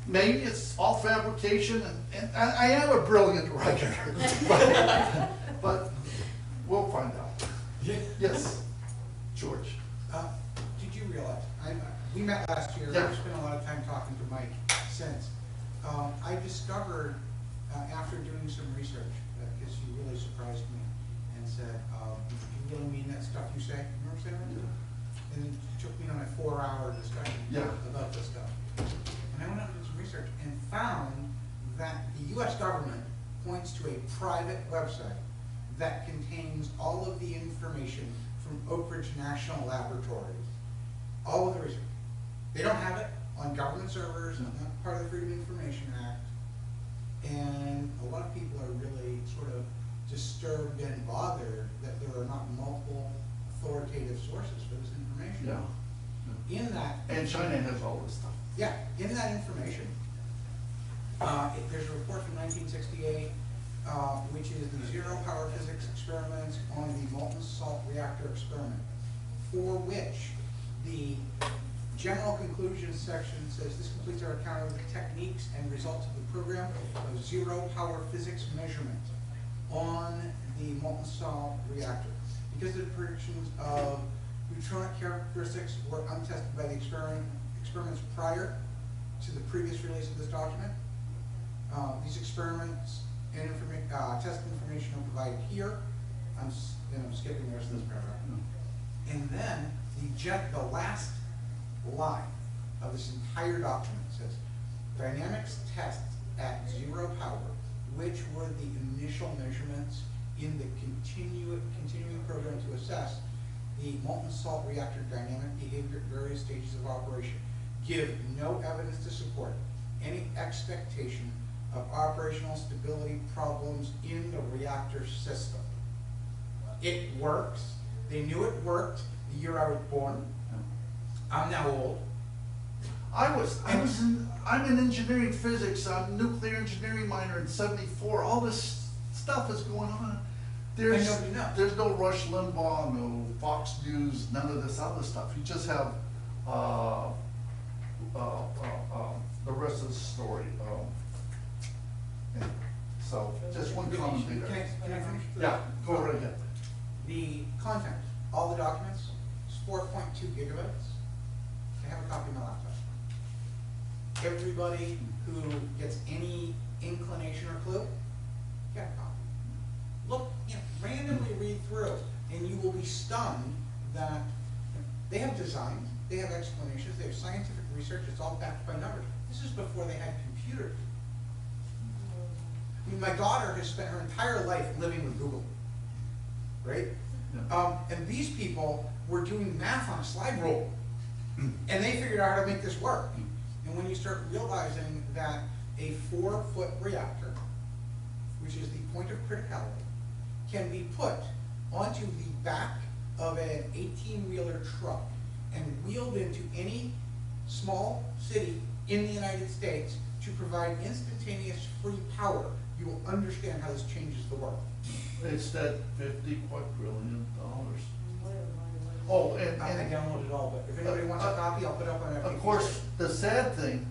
maybe it's all fabrication, and I am a brilliant writer, but we'll find out. Yes, George. Did you realize, we met last year, Yeah. I've spent a lot of time talking to Mike since. I discovered, after doing some research, because you really surprised me and said, do you really mean that stuff you say? Remember saying that? Yeah. And it took me on a 4-hour discussion about this stuff. And I went out and did some research and found that the US government points to a private website that contains all of the information from Oak Ridge National Laboratories. All of the research. They don't have it on government servers, not part of the Freedom of Information Act. And a lot of people are really sort of disturbed and bothered that there are not multiple authoritative sources for this information. Yeah. In that, And China has all this stuff. yeah, in that information, there's a report from 1968, which is the zero power physics experiments on the molten salt reactor experiment, for which the general conclusions section says this completes our account of the techniques and results of the program of zero power physics measurement on the molten salt reactor. Because the predictions of neutronic characteristics were untested by the experiments prior to the previous release of this document, these experiments and test information are provided here. I'm skipping the rest of this paragraph. And then the last line of this entire document says, dynamics tests at zero power, which were the initial measurements in the continuing program to assess the molten salt reactor dynamic behavior at various stages of operation, give no evidence to support any expectation of operational stability problems in the reactor system. It works. They knew it worked the year I was born. I'm now old. I'm in engineering physics. I'm a nuclear engineering minor in '74. All this stuff is going on. There's no Rush Limbaugh, no Fox News, none of this other stuff. You just have the rest of the story. So just one comment there. Can I finish? Yeah, go right ahead. The content, all the documents, is 4.2 gigabytes. I have a copy of my laptop. Everybody who gets any inclination or clue, get a copy. Look, randomly read through, and you will be stunned that they have designs, they have explanations, they have scientific research, it's all backed by numbers. This is before they had computers. I mean, my daughter has spent her entire life living with Google, right? Yeah. And these people were doing math on a slide rule, and they figured out how to make this work. And when you start realizing that a 4-foot reactor, which is the point of criticality, can be put onto the back of an 18-wheeler truck and wheeled into any small city in the United States to provide instantaneous free power, you will understand how this changes the world. It's that $50 quadrillion. Oh, and I downloaded it all, but if anybody wants a copy, I'll put it up on of course, the sad thing,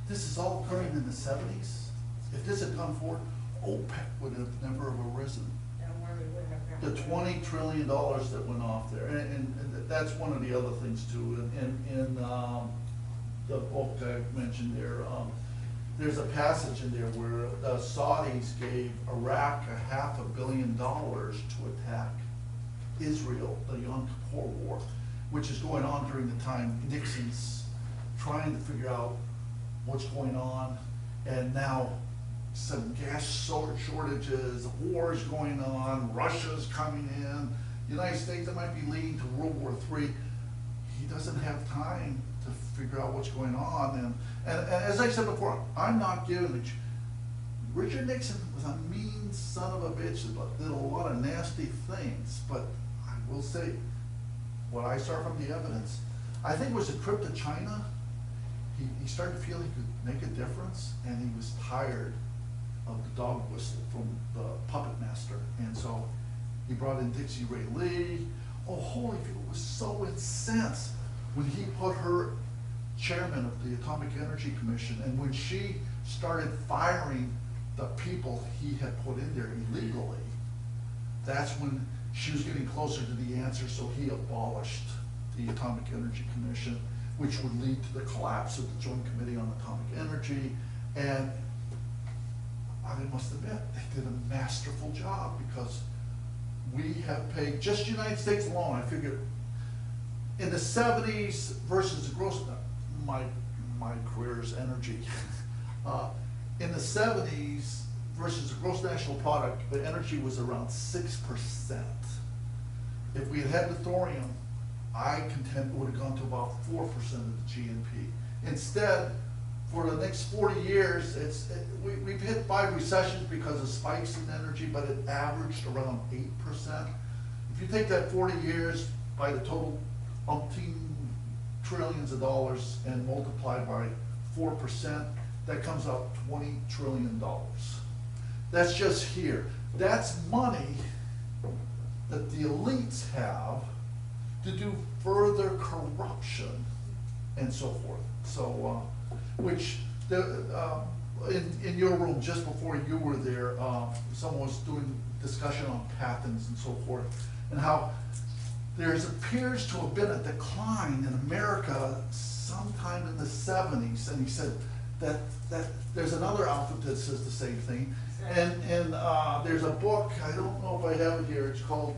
this is all occurring in the 70s. If this had gone forward, OPEC would have never have arisen. The $20 trillion that went off there, and that's one of the other things too. In the book I mentioned there, there's a passage in there where the Saudis gave Iraq $500 million to attack Israel, the Yom Kippur War, which is going on during the time Nixon's trying to figure out what's going on, and now some gas shortages, wars going on, Russia's coming in, the United States that might be leading to World War III. He doesn't have time to figure out what's going on, and as I said before, I'm not giving it. Richard Nixon was a mean son of a bitch that did a lot of nasty things, but I will say, what I saw from the evidence, I think it was a trip to China. He started to feel he could make a difference, and he was tired of the dog whistle from the puppet master, and so he brought in Dixie Ray Lee. Oh, Holyfield was so incensed when he put her chairman of the Atomic Energy Commission, and when she started firing the people he had put in there illegally, that's when she was getting closer to the answer, so he abolished the Atomic Energy Commission, which would lead to the collapse of the Joint Committee on Atomic Energy. And I must admit, they did a masterful job, because we have paid, just the United States alone, I figure, in the 70s versus the gross, my career is energy. In the 70s versus the gross national product, the energy was around 6%. If we had had the thorium, I contend it would have gone to about 4% of the GNP. Instead, for the next 40 years, we've hit 5 recessions because of spikes in energy, but it averaged around 8%. If you take that 40 years by the total umpteen trillions of dollars and multiply by 4%, that comes out $20 trillion. That's just here. That's money that the elites have to do further corruption and so forth. So, which in your room just before you were there, someone was doing discussion on patents and so forth, and how there appears to have been a decline in America sometime in the 70s, and he said that there's another outfit that says the same thing, and there's a book, I don't know if I have it here, it's called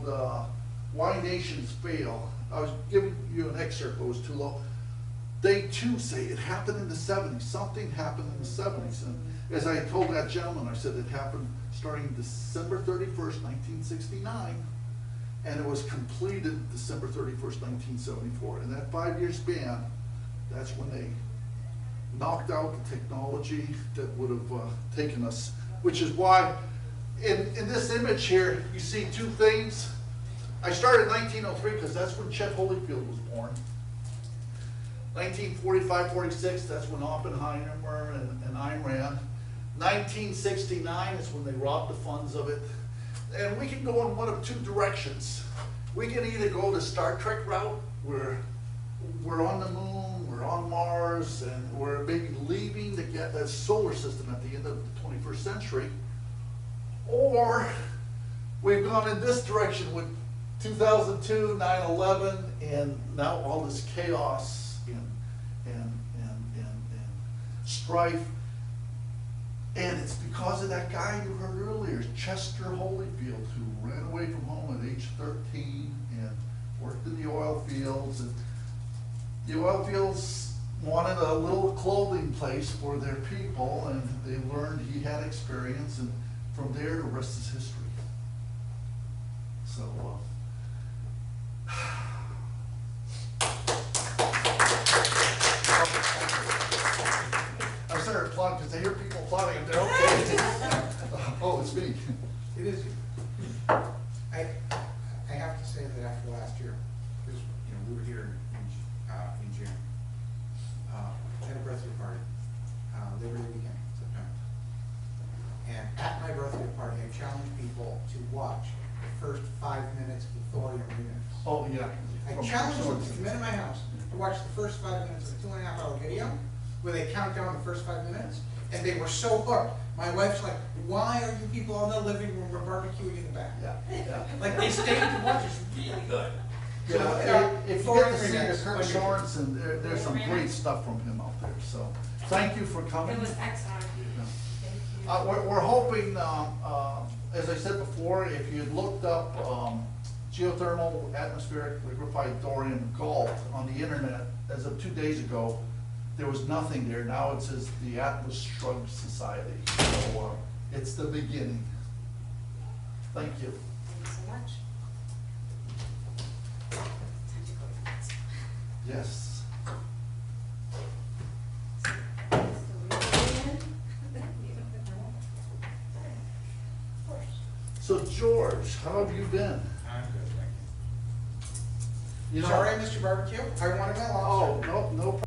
Why Nations Fail. I was giving you an excerpt, but it was too low. They too say it happened in the 70s, something happened in the 70s, and as I told that gentleman, I said it happened starting December 31st, 1969, and it was completed December 31st, 1974. In that 5-year span, that's when they knocked out the technology that would have taken us, which is why in this image here, you see two things. I started in 1903 because that's when Chet Holyfield was born. 1945-46, that's when Oppenheimer and Iran. 1969 is when they robbed the funds of it. And we can go in one of two directions. We can either go the Star Trek route, where we're on the moon, we're on Mars, and we're maybe leaving to get the solar system at the end of the 21st century. Or we've gone in this direction with 2002, 9/11, and now all this chaos and strife. And it's because of that guy you heard earlier, Chester Holyfield, who ran away from home at age 13 and worked in the oil fields. And the oil fields wanted a little clothing place for their people, and they learned he had experience, and from there the rest is history. So, I started applauding because I hear people applauding and they're okay. Oh, it's me. It is you. I have to say that after last year, because we were here in June, I had a birthday party, Liberty Weekend, September. And at my birthday party, I challenged people to watch the first 5 minutes of the thorium remix. Oh, yeah. I challenged them to come into my house to watch the first 5 minutes of a 2.5-hour video where they count down the first 5 minutes, and they were so hooked. My wife's like, "Why are you people in the living room? We're barbecuing in the back." Yeah. Like, they stayed to watch. It's really good. Yeah, if you get to see the remix Kurt on YouTube. Sorensen, there's some great stuff from him out there. So, thank you for coming. It was excellent. Thank you. We're hoping, as I said before, if you had looked up geothermal atmospheric liquefied thorium Galt on the internet as of 2 days ago, there was nothing there. Now it says the Atlas Shrugged Society. So it's the beginning. Thank you. Thank you so much. Time to go to bed. Yes. So George, how have you been? I'm good, thank You know, Sorry I missed your barbecue. I wanted my lobster. Oh, no problem.